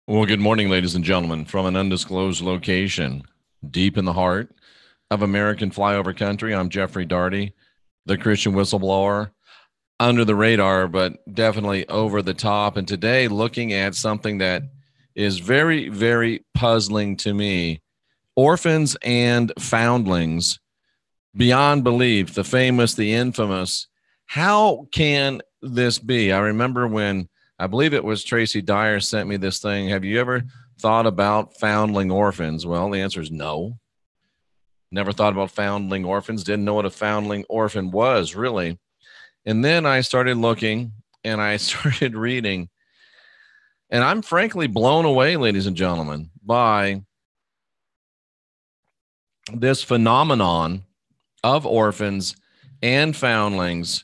Well, good morning, ladies and gentlemen, from an undisclosed location deep in the heart of American flyover country. I'm Jeffrey Daugherty, the Christian whistleblower, under the radar, but definitely over the top. And today, looking at something that is very, very puzzling to me: orphans and foundlings, beyond belief, the famous, the infamous. How can this be? I remember when I believe it was Tracy Dyer sent me this thing. Have you ever thought about foundling orphans? Well, the answer is no. Never thought about foundling orphans. Didn't know what a foundling orphan was, really. And then I started looking and I started reading. And I'm frankly blown away, ladies and gentlemen, by this phenomenon of orphans and foundlings.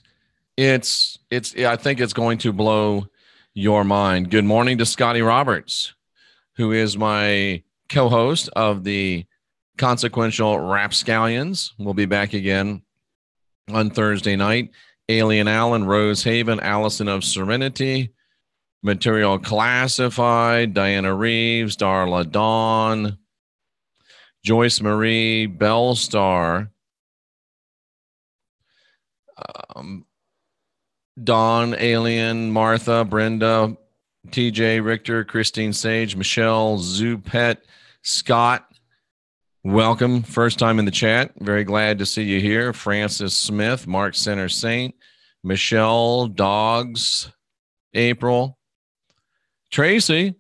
I think it's going to blow your mind. Good morning to Scotty Roberts, who is my co-host of the Consequential Rapscallions. We'll be back again on Thursday night. Alien Allen, Rose Haven, Allison of Serenity, Material Classified, Diana Reeves, Darla Dawn, Joyce Marie, Bellstar, Dawn, Alien, Martha, Brenda, TJ, Richter, Christine Sage, Michelle, Zupet, Scott. Welcome. First time in the chat. Very glad to see you here. Francis Smith, Mark Center Saint, Michelle, Dogs, April, Tracy.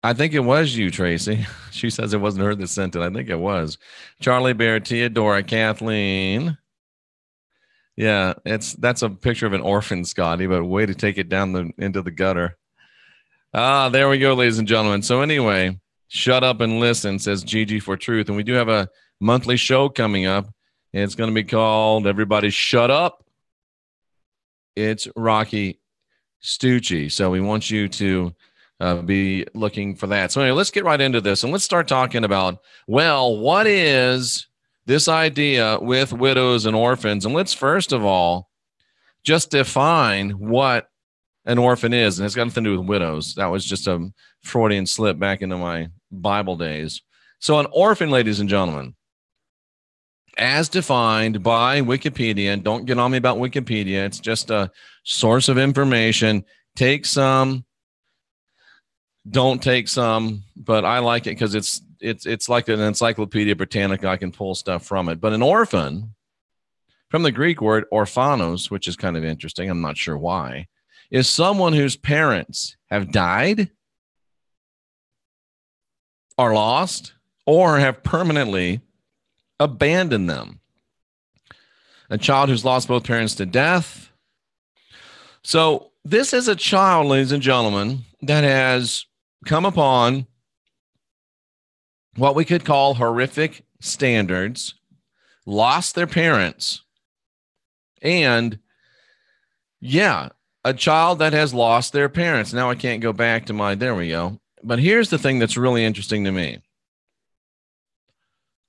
I think it was you, Tracy. She says it wasn't her that sent it. I think it was. Charlie Bear, Theodora, Kathleen. Yeah, that's a picture of an orphan, Scotty, but way to take it down into the gutter. There we go, ladies and gentlemen. So anyway, shut up and listen, says Gigi for Truth. And we do have a monthly show coming up. And it's going to be called Everybody Shut Up. It's Rocky Stucci. So we want you to be looking for that. So anyway, let's get right into this. And let's start talking about, well, what is this idea with widows and orphans? And let's first of all just define what an orphan is. And it's got nothing to do with widows. That was just a Freudian slip back into my Bible days. So an orphan, ladies and gentlemen, as defined by Wikipedia, and don't get on me about Wikipedia, it's just a source of information. Take some, don't take some, but I like it because it's like an Encyclopedia Britannica. I can pull stuff from it. But an orphan, from the Greek word orphanos, which is kind of interesting, I'm not sure why, is someone whose parents have died, are lost, or have permanently abandoned them. A child who's lost both parents to death. So this is a child, ladies and gentlemen, that has come upon what we could call horrific standards, lost their parents, and a child that has lost their parents. Now I can't go back to there we go. But here's the thing that's really interesting to me.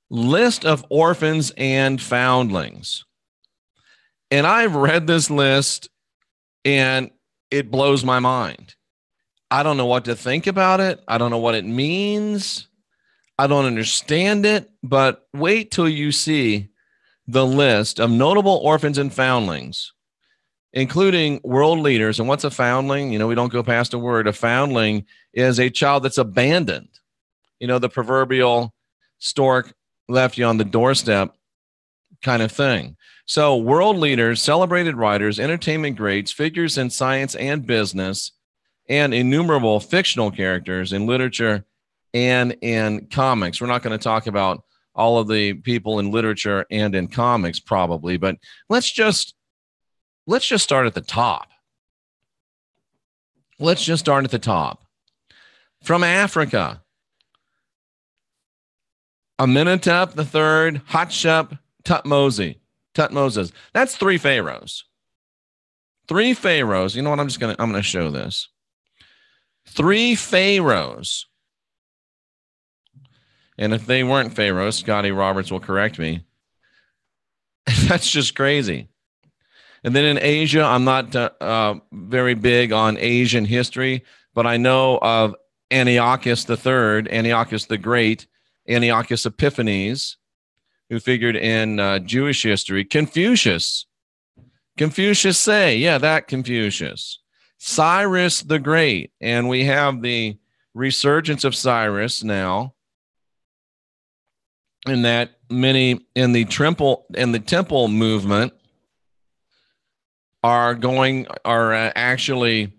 List of orphans and foundlings. And I've read this list and it blows my mind. I don't know what to think about it. I don't know what it means. I don't understand it, but wait till you see the list of notable orphans and foundlings, including world leaders. And what's a foundling? We don't go past a word. A foundling is a child that's abandoned. The proverbial stork left you on the doorstep kind of thing. So world leaders, celebrated writers, entertainment greats, figures in science and business, and innumerable fictional characters in literature and in comics. We're not going to talk about all of the people in literature and in comics probably, but let's just start at the top. Let's just start at the top. From Africa, Amenhotep III, Hatshep, Tutmosis. That's three pharaohs. Three pharaohs. You know what? I'm going to show this. Three pharaohs. And if they weren't pharaohs, Scotty Roberts will correct me. That's just crazy. And then in Asia, I'm not very big on Asian history, but I know of Antiochus III, Antiochus the Great, Antiochus Epiphanes, who figured in Jewish history. Confucius say, yeah, that Confucius. Cyrus the Great, and we have the resurgence of Cyrus now, in that many in the temple movement are actually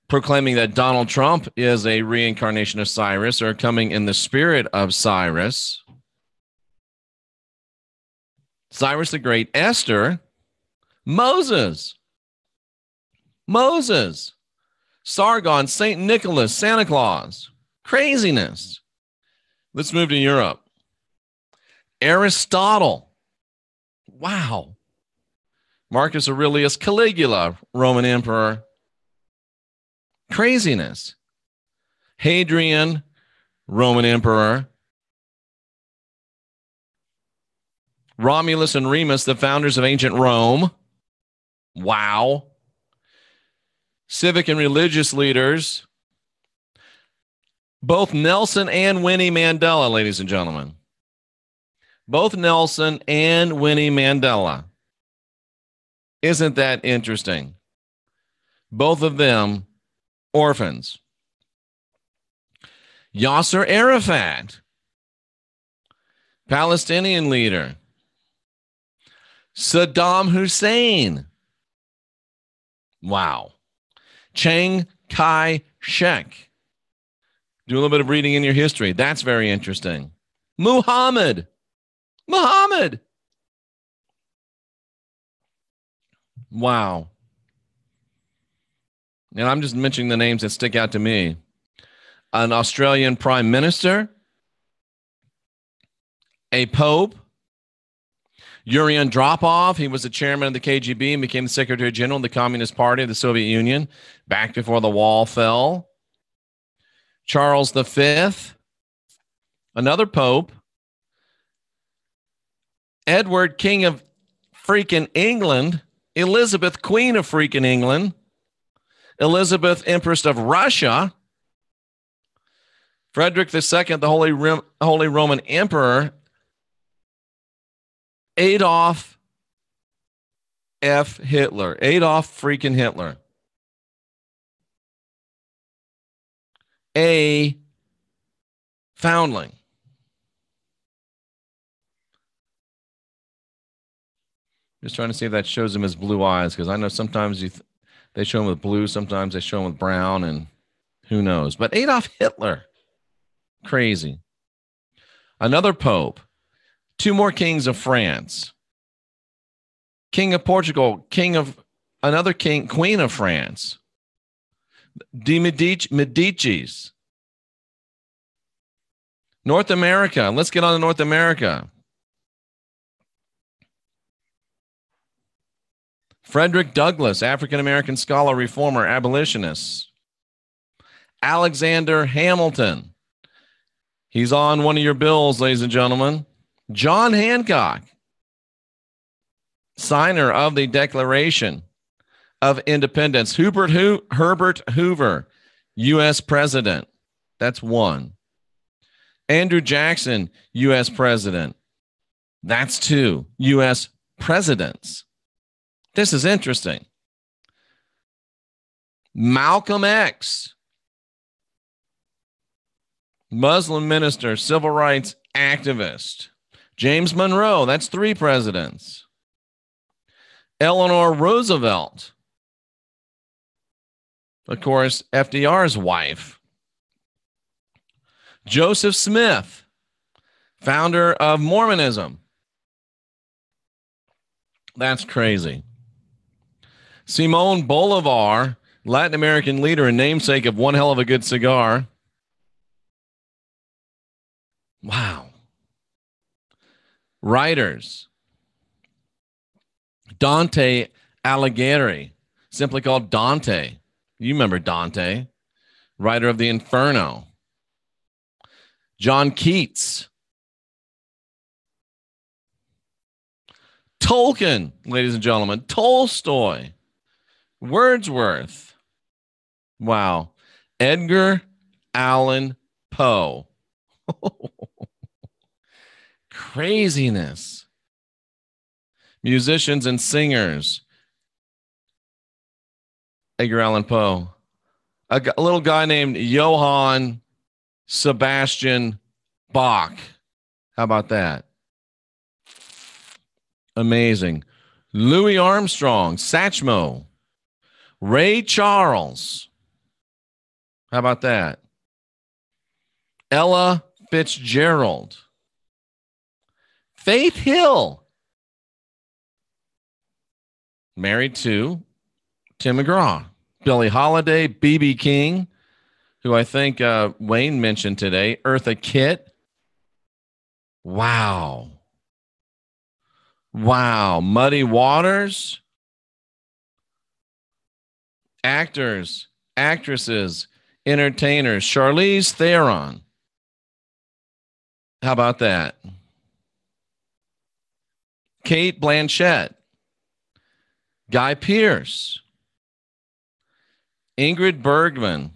proclaiming that Donald Trump is a reincarnation of Cyrus, or coming in the spirit of Cyrus. Cyrus the Great, Esther, Moses, Sargon, St. Nicholas, Santa Claus. Craziness. Let's move to Europe. Aristotle. Wow. Marcus Aurelius Caligula, Roman emperor. Craziness. Hadrian, Roman emperor. Romulus and Remus, the founders of ancient Rome. Wow. Civic and religious leaders. Both Nelson and Winnie Mandela, ladies and gentlemen. Both Nelson and Winnie Mandela. Isn't that interesting? Both of them orphans. Yasser Arafat, Palestinian leader. Saddam Hussein. Wow. Chiang Kai-shek. Do a little bit of reading in your history. That's very interesting. Muhammad. Wow. And I'm just mentioning the names that stick out to me. An Australian prime minister, a pope, Yuri Andropov. He was the chairman of the KGB and became the Secretary General of the Communist Party of the Soviet Union back before the wall fell. Charles V, another pope. Edward, King of freaking England. Elizabeth, Queen of freaking England. Elizabeth, Empress of Russia. Frederick II, the Holy Roman Emperor. Adolf F. Hitler. Adolf freaking Hitler. A foundling. Just trying to see if that shows him his blue eyes, because I know sometimes they show him with blue, sometimes they show him with brown, and who knows. But Adolf Hitler. Crazy. Another pope. Two more kings of France. King of Portugal, queen of France. De Medicis. North America. Let's get on to North America. Frederick Douglass, African-American scholar, reformer, abolitionist. Alexander Hamilton. He's on one of your bills, ladies and gentlemen. John Hancock, signer of the Declaration of Independence. Herbert Hoover, U.S. President. That's one. Andrew Jackson, U.S. President. That's two. U.S. presidents. This is interesting. Malcolm X, Muslim minister, civil rights activist. James Monroe, that's three presidents. Eleanor Roosevelt, of course, FDR's wife. Joseph Smith, founder of Mormonism. That's crazy. Simon Bolivar, Latin American leader and namesake of one hell of a good cigar. Wow. Writers. Dante Alighieri, simply called Dante. You remember Dante, writer of the Inferno. John Keats. Tolkien, ladies and gentlemen. Tolstoy. Wordsworth. Wow. Edgar Allan Poe. Craziness. Musicians and singers. Edgar Allan Poe. A little guy named Johann Sebastian Bach. How about that? Amazing. Louis Armstrong, Satchmo. Ray Charles. How about that? Ella Fitzgerald. Faith Hill. Married to Tim McGraw. Billie Holiday, B.B. King, who I think Wayne mentioned today. Eartha Kitt. Wow. Wow. Muddy Waters. Actors, actresses, entertainers. Charlize Theron. How about that? Kate Blanchett. Guy Pearce. Ingrid Bergman.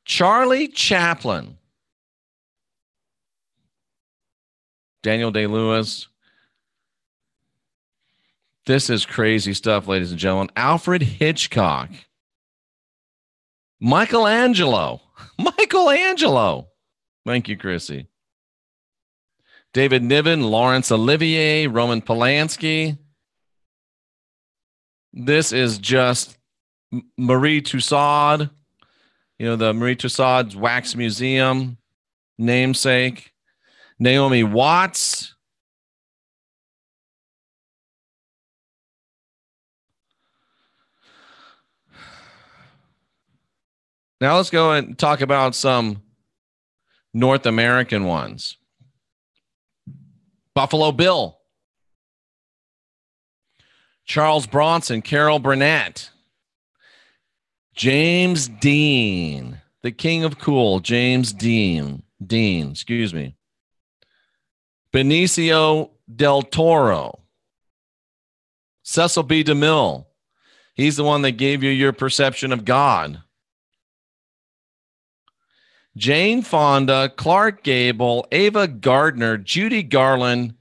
Charlie Chaplin. Daniel Day-Lewis. This is crazy stuff, ladies and gentlemen. Alfred Hitchcock. Michelangelo. Michelangelo. Thank you, Chrissy. David Niven, Laurence Olivier, Roman Polanski. This is just Marie Tussaud. You know, the Marie Tussaud's Wax Museum namesake. Naomi Watts. Now let's go and talk about some North American ones. Buffalo Bill. Charles Bronson, Carol Burnett. James Dean, the king of cool, James Dean, excuse me. Benicio del Toro. Cecil B. DeMille. He's the one that gave you your perception of God. Jane Fonda, Clark Gable, Ava Gardner, Judy Garland,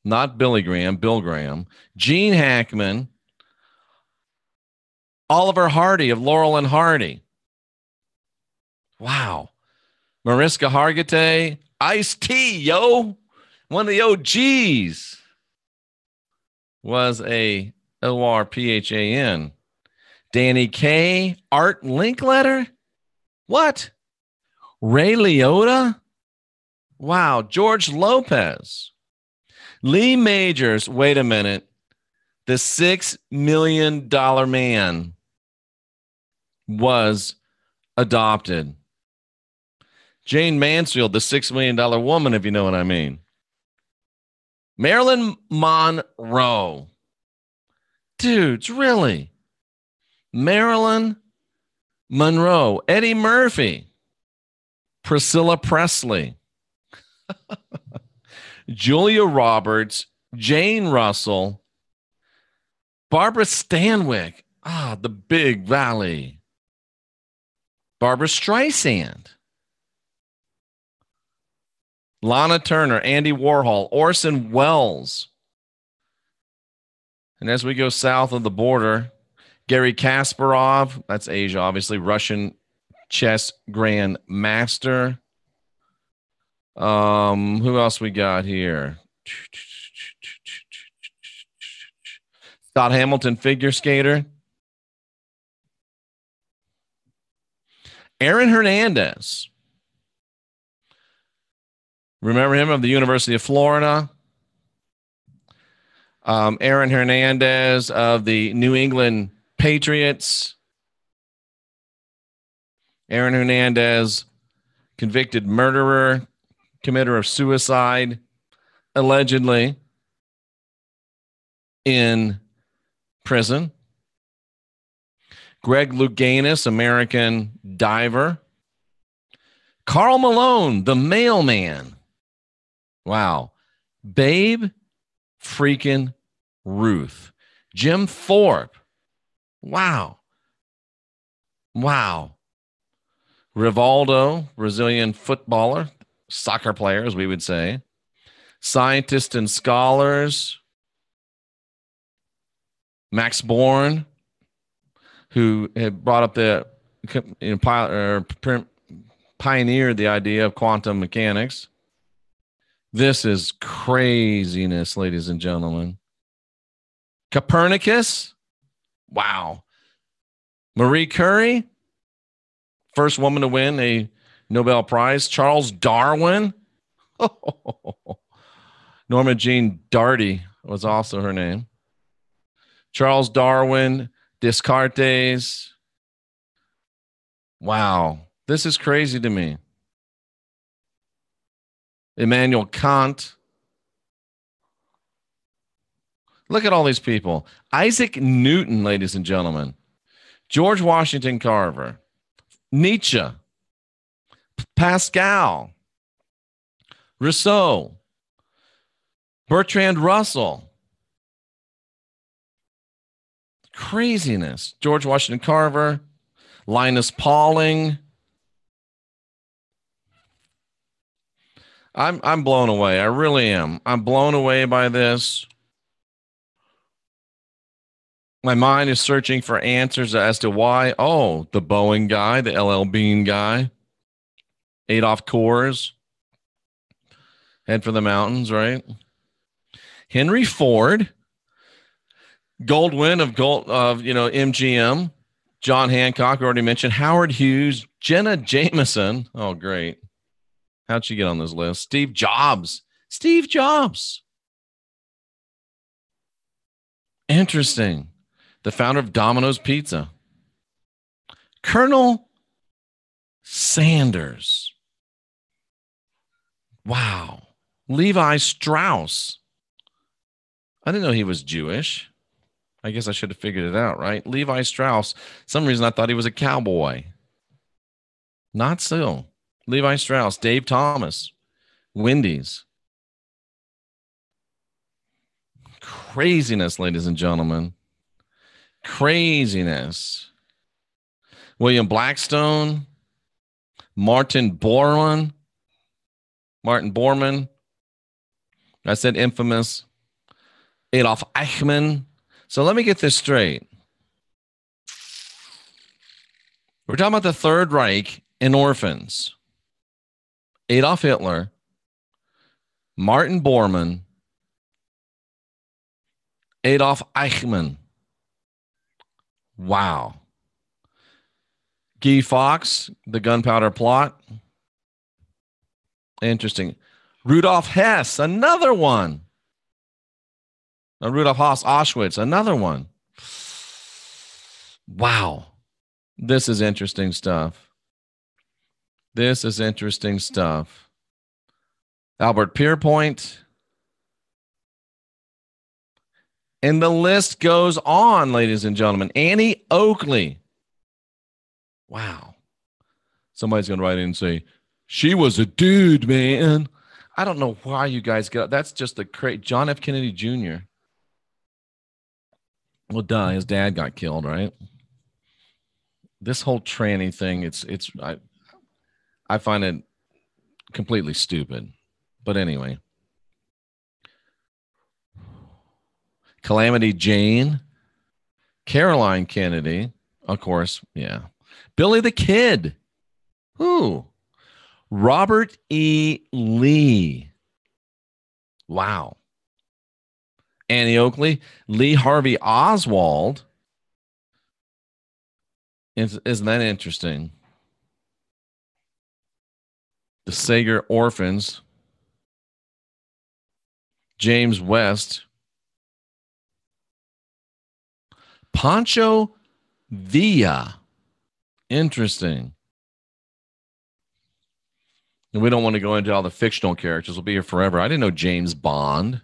not Billy Graham, Bill Graham, Gene Hackman, Oliver Hardy of Laurel and Hardy. Wow. Mariska Hargitay, Ice-T, yo. One of the OGs was a Orphan. Danny Kaye, Art Linkletter. What? Ray Liotta? Wow. George Lopez. Lee Majors. Wait a minute. The $6 million man was adopted. Jane Mansfield, the $6 million woman, if you know what I mean. Marilyn Monroe. Dudes, really? Marilyn Monroe. Eddie Murphy. Priscilla Presley. Julia Roberts. Jane Russell. Barbara Stanwyck. The Big Valley. Barbara Streisand. Lana Turner, Andy Warhol, Orson Welles. And as we go south of the border, Garry Kasparov, that's Asia, obviously, Russian chess grand master. Who else we got here? Scott Hamilton, figure skater. Aaron Hernandez. Remember him, of the University of Florida? Aaron Hernandez of the New England Patriots. Aaron Hernandez, convicted murderer, committer of suicide, allegedly in prison. Greg Louganis, American diver. Karl Malone, the mailman. Wow. Babe freaking Ruth. Jim Thorpe. Wow. Wow. Rivaldo, Brazilian footballer, soccer player, as we would say. Scientists and scholars. Max Born, who had brought up the pioneered the idea of quantum mechanics. This is craziness, ladies and gentlemen. Copernicus. Wow. Marie Curie, first woman to win a Nobel Prize. Charles Darwin. Norma Jean Daugherty was also her name. Charles Darwin, Descartes. Wow. This is crazy to me. Immanuel Kant. Look at all these people. Isaac Newton, ladies and gentlemen. George Washington Carver. Nietzsche. Pascal. Rousseau. Bertrand Russell. Craziness. George Washington Carver. Linus Pauling. I'm blown away. I really am. I'm blown away by this. My mind is searching for answers as to why. Oh, the Boeing guy, the LL Bean guy, Adolf Coors, head for the mountains, right? Henry Ford, Goldwyn of MGM, John Hancock, already mentioned, Howard Hughes, Jenna Jameson. Oh, great. How'd she get on this list? Steve Jobs. Steve Jobs. Interesting. The founder of Domino's Pizza. Colonel Sanders. Wow. Levi Strauss. I didn't know he was Jewish. I guess I should have figured it out, right? Levi Strauss. Some reason I thought he was a cowboy. Not so. Levi Strauss, Dave Thomas, Wendy's. Craziness, ladies and gentlemen. Craziness. William Blackstone, Martin Bormann. I said infamous. Adolf Eichmann. So let me get this straight. We're talking about the Third Reich and Orphans. Adolf Hitler, Martin Bormann, Adolf Eichmann. Wow. Guy Fawkes, the gunpowder plot. Interesting. Rudolf Hess, another one. Rudolf Hess, Auschwitz, another one. Wow. This is interesting stuff. This is interesting stuff. Albert Pierpoint. And the list goes on, ladies and gentlemen. Annie Oakley. Wow. Somebody's going to write in and say, she was a dude, man. I don't know why you guys get. That's just a crazy. John F. Kennedy Jr. Well, duh, his dad got killed, right? This whole tranny thing, I find it completely stupid. But anyway. Calamity Jane. Caroline Kennedy. Of course, yeah. Billy the Kid. Who? Robert E. Lee. Wow. Annie Oakley. Lee Harvey Oswald. Isn't that interesting? The Sager Orphans. James West. Pancho Villa. Interesting. And we don't want to go into all the fictional characters. We'll be here forever. I didn't know James Bond.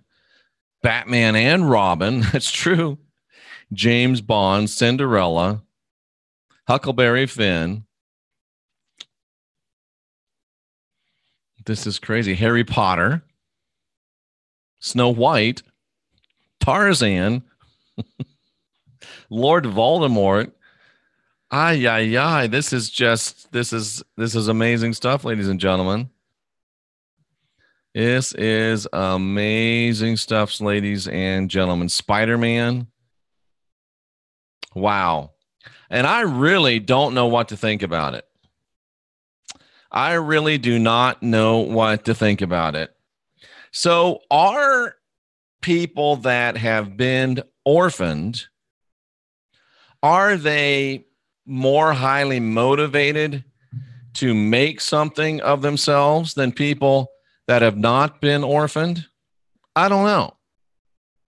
Batman and Robin. That's true. James Bond, Cinderella, Huckleberry Finn. This is crazy. Harry Potter, Snow White, Tarzan, Lord Voldemort, Ay, ay, ay. This is amazing stuff, ladies and gentlemen. This is amazing stuff, ladies and gentlemen. Spider-Man. Wow. And I really don't know what to think about it. I really do not know what to think about it. So, are people that have been orphaned, are they more highly motivated to make something of themselves than people that have not been orphaned? I don't know.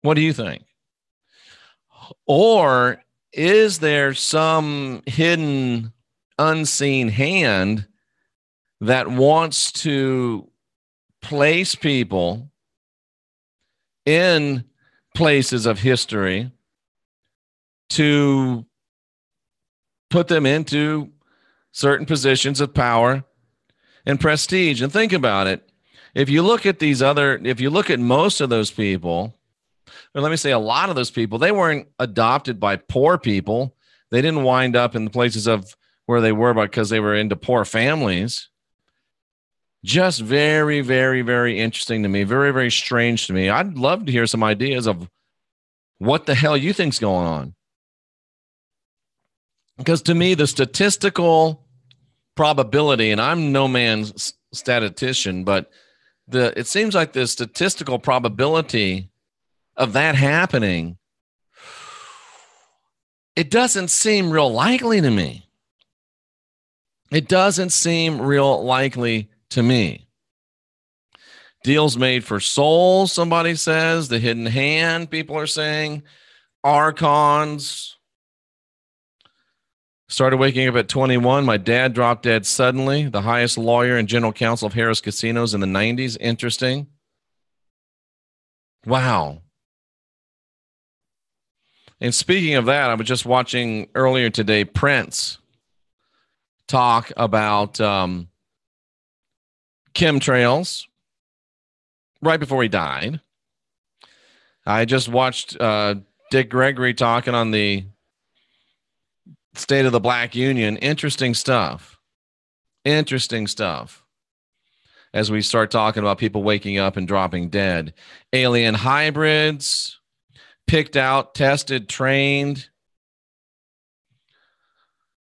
What do you think? Or is there some hidden, unseen hand that wants to place people in places of history to put them into certain positions of power and prestige? And think about it. If you look at most of those people, or let me say a lot of those people, they weren't adopted by poor people. They didn't wind up in the places of where they were because they were into poor families. Just very, very, very interesting to me. Very, very strange to me. I'd love to hear some ideas of what the hell you think's going on. Because to me, the statistical probability, and I'm no man's statistician, but it seems like the statistical probability of that happening, it doesn't seem real likely to me. It doesn't seem real likely to me. Deals made for souls, somebody says. The hidden hand, people are saying. Archons. Started waking up at 21. My dad dropped dead suddenly. The highest lawyer and general counsel of Harris Casinos in the 90s. Interesting. Wow. And speaking of that, I was just watching earlier today Prince talk about chemtrails right before he died. I just watched Dick Gregory talking on the State of the Black Union. Interesting stuff. Interesting stuff. As we start talking about people waking up and dropping dead. Alien hybrids, picked out, tested, trained.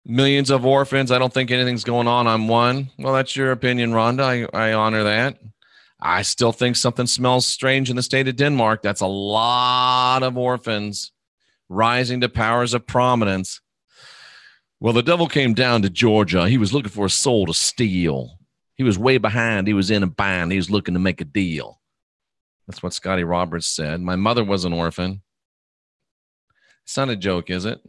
Millions of orphans. I don't think anything's going on. I'm one. Well, that's your opinion, Rhonda. I honor that. I still think something smells strange in the state of Denmark. That's a lot of orphans rising to powers of prominence. Well, the devil came down to Georgia. He was looking for a soul to steal. He was way behind. He was in a bind. He was looking to make a deal. That's what Scotty Roberts said. My mother was an orphan. It's not a joke, is it?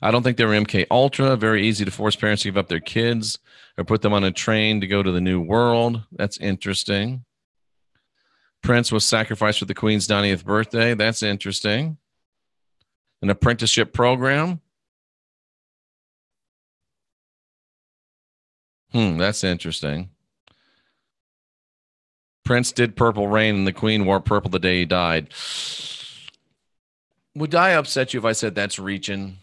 I don't think they were MK Ultra. Very easy to force parents to give up their kids or put them on a train to go to the new world. That's interesting. Prince was sacrificed for the Queen's 90th birthday. That's interesting. An apprenticeship program. That's interesting. Prince did Purple Rain and the Queen wore purple the day he died. Would I upset you if I said that's reaching?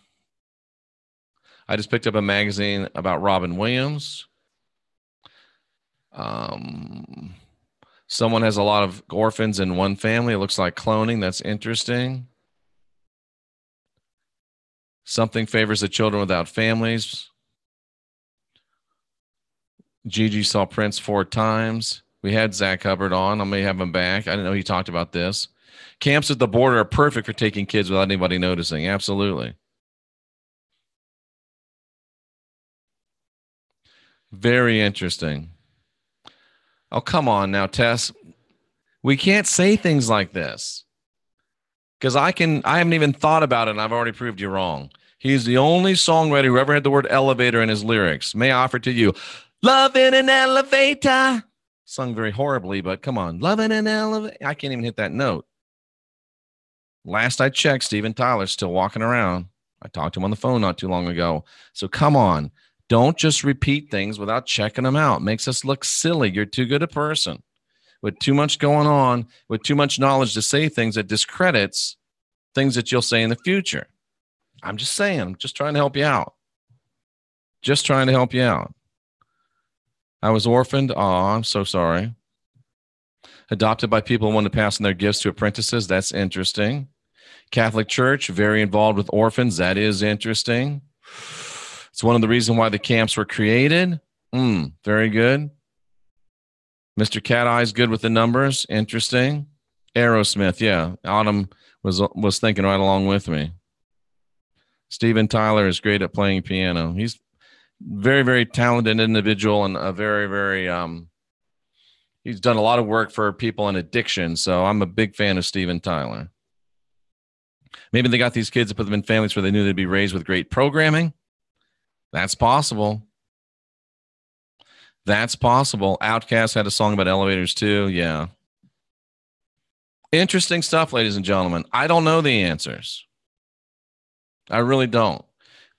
I just picked up a magazine about Robin Williams. Someone has a lot of orphans in one family. It looks like cloning. That's interesting. Something favors the children without families. Gigi saw Prince 4 times. We had Zach Hubbard on. I may have him back. I didn't know he talked about this. Camps at the border are perfect for taking kids without anybody noticing. Absolutely. Very interesting. Oh, come on now, Tess. We can't say things like this because I haven't even thought about it and I've already proved you wrong. He's the only songwriter who ever had the word elevator in his lyrics. May I offer to you, love in an elevator. Sung very horribly, but come on. Love in an elevator. I can't even hit that note. Last I checked, Steven Tyler's still walking around. I talked to him on the phone not too long ago. So come on. Don't just repeat things without checking them out. It makes us look silly. You're too good a person with too much going on, with too much knowledge to say things that discredits things that you'll say in the future. I'm just saying, I'm just trying to help you out. Just trying to help you out. I was orphaned. Oh, I'm so sorry. Adopted by people who want to pass on their gifts to apprentices. That's interesting. Catholic Church, very involved with orphans. That is interesting. It's one of the reasons why the camps were created. Very good. Mr. Cat Eye's good with the numbers. Interesting. Aerosmith, yeah. Autumn was thinking right along with me. Steven Tyler is great at playing piano. He's very, very talented individual and a very, very he's done a lot of work for people in addiction. So I'm a big fan of Steven Tyler. Maybe they got these kids and put them in families where they knew they'd be raised with great programming. That's possible. That's possible. Outkast had a song about elevators too. Yeah. Interesting stuff, ladies and gentlemen. I don't know the answers. I really don't.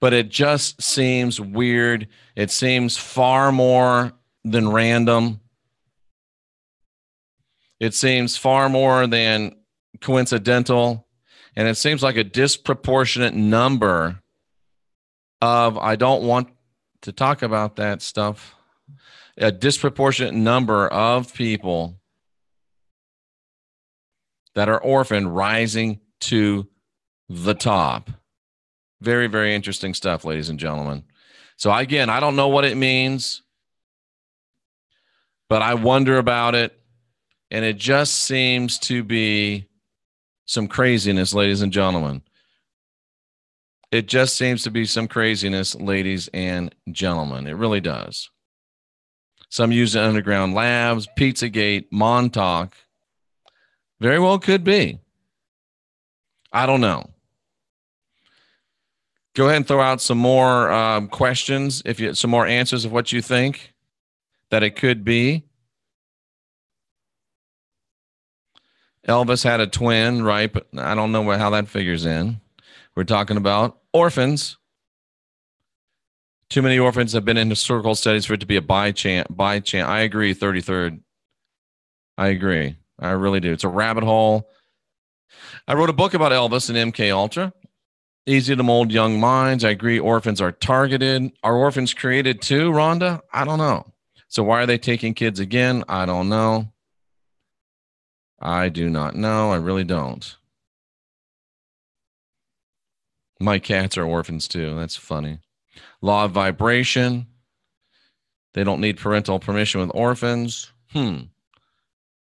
But it just seems weird. It seems far more than random. It seems far more than coincidental. And it seems like a disproportionate number of, I don't want to talk about that stuff, a disproportionate number of people that are orphaned rising to the top. Very, very interesting stuff, ladies and gentlemen. So again, I don't know what it means, but I wonder about it. And it just seems to be some craziness, ladies and gentlemen. It just seems to be some craziness, ladies and gentlemen. It really does. Some use underground labs, Pizzagate, Montauk. Very well could be. I don't know. Go ahead and throw out some more questions, some more answers of what you think that it could be. Elvis had a twin, right? But I don't know how that figures in. We're talking about orphans. Too many orphans have been in historical studies for it to be a by chance. I agree, 33rd. I agree. I really do. It's a rabbit hole. I wrote a book about Elvis and MK Ultra. Easy to mold young minds. I agree. Orphans are targeted. Are orphans created too, Rhonda? I don't know. So why are they taking kids again? I don't know. I do not know. I really don't. My cats are orphans too. That's funny. Law of vibration. They don't need parental permission with orphans.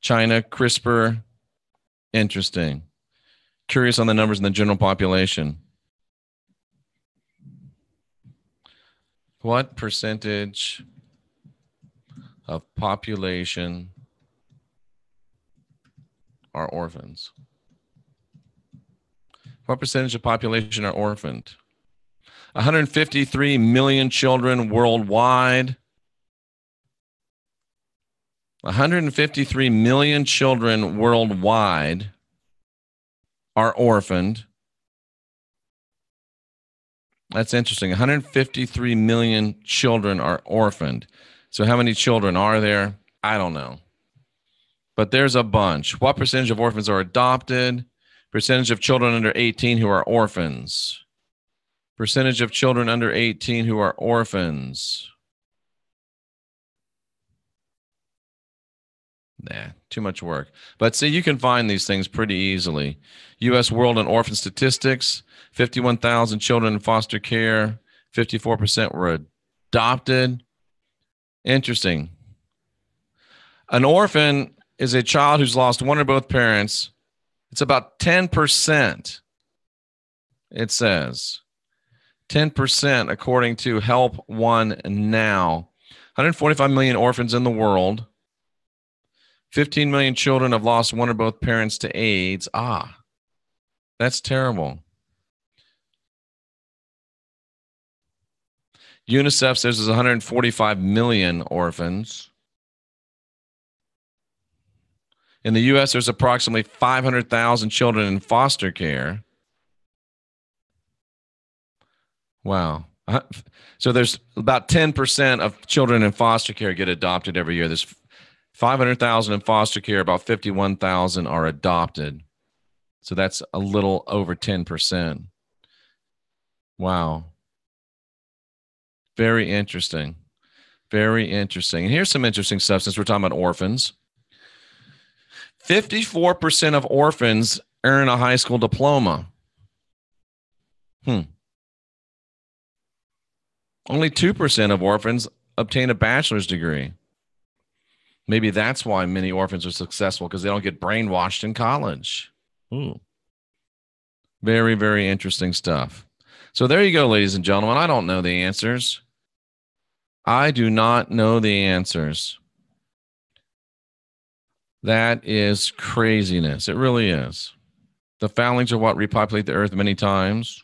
China, CRISPR. Interesting. Curious on the numbers in the general population. What percentage of population are orphans? What percentage of population are orphaned? 153 million children worldwide. 153 million children worldwide are orphaned. That's interesting. 153 million children are orphaned. So how many children are there? I don't know. But there's a bunch. What percentage of orphans are adopted? Percentage of children under 18 who are orphans. Percentage of children under 18 who are orphans. Nah, too much work. But see, you can find these things pretty easily. U.S. World and Orphan Statistics, 51,000 children in foster care, 54% were adopted. Interesting. An orphan is a child who's lost one or both parents. It's about 10%, it says. 10% according to Help One Now. 145 million orphans in the world. 15 million children have lost one or both parents to AIDS. That's terrible. UNICEF says there's 145 million orphans. In the U.S., there's approximately 500,000 children in foster care. Wow. So there's about 10% of children in foster care get adopted every year. There's 500,000 in foster care, about 51,000 are adopted. So that's a little over 10%. Wow. Very interesting. Very interesting. And here's some interesting stuff since we're talking about orphans. 54% of orphans earn a high school diploma. Only 2% of orphans obtain a bachelor's degree. Maybe that's why many orphans are successful, because they don't get brainwashed in college. Ooh. Very, very interesting stuff. So there you go, ladies and gentlemen. I don't know the answers. I do not know the answers. That is craziness. It really is. The foundlings are what repopulate the earth many times.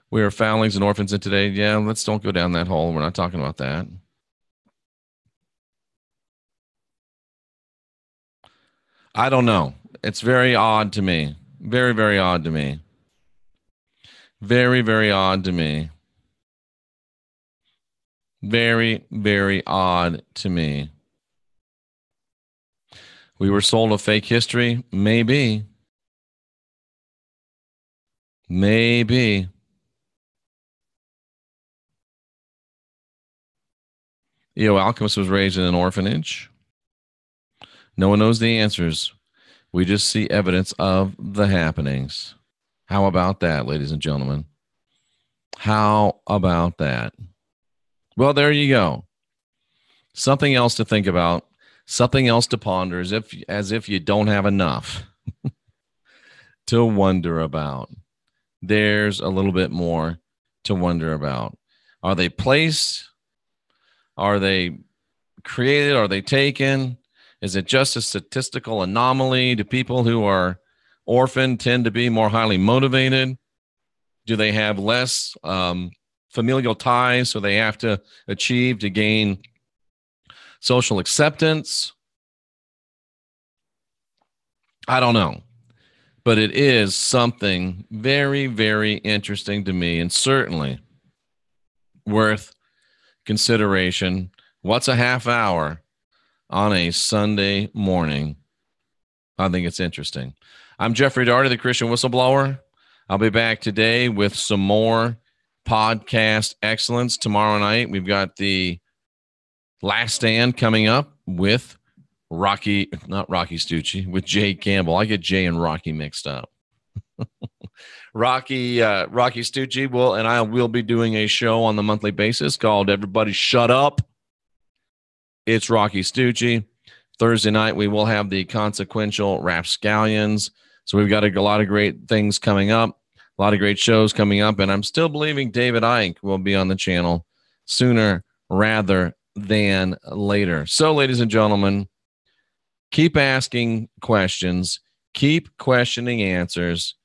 We are foundlings and orphans in today. Yeah, let's don't go down that hole. We're not talking about that. I don't know. It's very odd to me. Very, very odd to me. Very, very odd to me. Very, very odd to me. We were sold a fake history? Maybe. Maybe. Alchemist was raised in an orphanage. No one knows the answers. We just see evidence of the happenings. How about that, ladies and gentlemen? How about that? Well, there you go. Something else to think about, something else to ponder, as if you don't have enough to wonder about. There's a little bit more to wonder about. Are they placed? Are they created? Are they taken? Is it just a statistical anomaly? Do people who are orphaned tend to be more highly motivated? Do they have less familial ties, so they have to achieve to gain social acceptance? I don't know. But it is something very, very interesting to me, and certainly worth consideration. What's a half hour on a Sunday morning? I think it's interesting. I'm Jeffrey Daugherty, the Christian Whistleblower. I'll be back today with some more podcast excellence. Tomorrow night, we've got the Last Stand coming up with not Rocky Stucci, with Jay Campbell. I get Jay and Rocky mixed up. Rocky Stucci and I will be doing a show on the monthly basis called Everybody Shut Up. It's Rocky Stucci. Thursday night, we will have the Consequential Rapscallions. So we've got a lot of great things coming up, a lot of great shows coming up, and I'm still believing David Icke will be on the channel sooner rather than later. So, ladies and gentlemen, keep asking questions, keep questioning answers,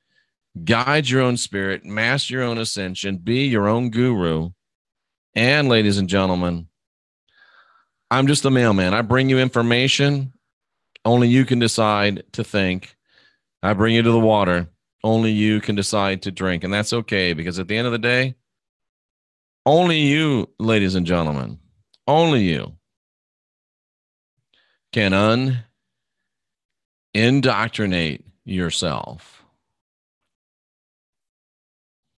guide your own spirit, master your own ascension, be your own guru. And, ladies and gentlemen, I'm just the mailman. I bring you information. Only you can decide to think. I bring you to the water. Only you can decide to drink. And that's okay, because at the end of the day, only you, ladies and gentlemen, only you can indoctrinate yourself.